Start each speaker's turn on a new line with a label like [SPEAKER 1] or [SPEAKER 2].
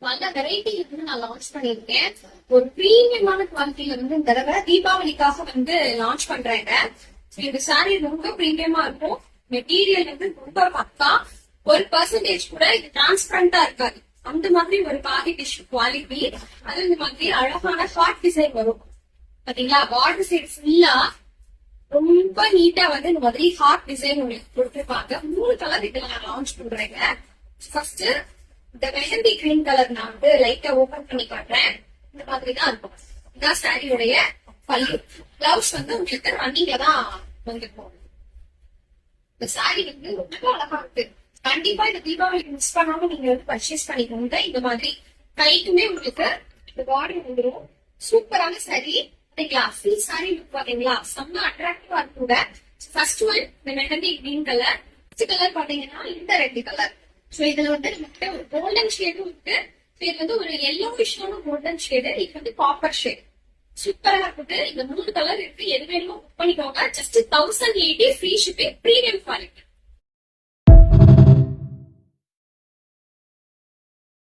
[SPEAKER 1] பல வெரைட்டி வந்து நான் லான்ச் பண்ணிருக்கேன். ஒரு பிரீமியமான குவாலிட்டியில வந்து இந்த தடவை தீபாவளிக்காக வந்து லான்ச் பண்றாங்க. இந்த சாரீ ரொம்ப பிரீமியமா இருக்கும். மெட்டீரியல் வந்து ரொம்ப பக்கா. 1% கூட இது டிரான்ஸ்பரண்டா இருக்காது. அந்த மாதிரி ஒரு பாதி டிஷ் குவாலிட்டி. அது இந்த மாதிரி அழகான ஹார்ட் டிசைன் வரும் பாத்தீங்களா. பார்டர் சைடு ஃபுல்லா ரொம்ப நீட்டா வந்து இந்த மாதிரி ஹார்ட் டிசைன் உங்களுக்கு கொடுத்துருப்பாங்க. 3 கலர் இதுல நான் லான்ச் பண்றேங்க. ஃபர்ஸ்ட் இந்த மெஹந்தி கிரீன் கலர் நான் வந்து லைட்டா ஓபன் பண்ணி காட்டுறேன். இந்த மாதிரி தான் இருக்கும். இதான் சாரியோடைய பல்லு. பிளவுஸ் வந்து உங்களுக்கு ரன்னிங்ல தான் வந்துருக்கும். இந்த சாரி வந்து ரொம்ப அழகா இருக்கு. கண்டிப்பா இந்த தீபாவளிக்கு மிஸ் பண்ணாம நீங்க வந்து பர்ச்சேஸ் பண்ணிக்கோங்க. இந்த மாதிரி கைக்குமே உங்களுக்கு இந்த பார்டர் வந்துடும். சூப்பரான சாரி. ஃபுல் சாரி லுக் பாத்தீங்களா, செம்ம அட்ராக்டிவா இருக்குங்க. ஃபர்ஸ்ட் ஒன் இந்த mehndi green colour. Next colour பாத்தீங்கன்னா இந்த ரெட் கலர். சோ இதுல வந்து நமக்கு ஒரு கோல்டன் ஷேடும் இருக்கு. இது வந்து ஒரு எல்லோவிஷான கோல்டன் ஷேடு. இது வந்து காப்பர் ஷேட். சூப்பரா இருக்குது. இந்த 3 கலர் இருக்கு. எது வேணுமோ புக் பண்ணிக்கோங்க. Just 1080 free shipping. Premium quality.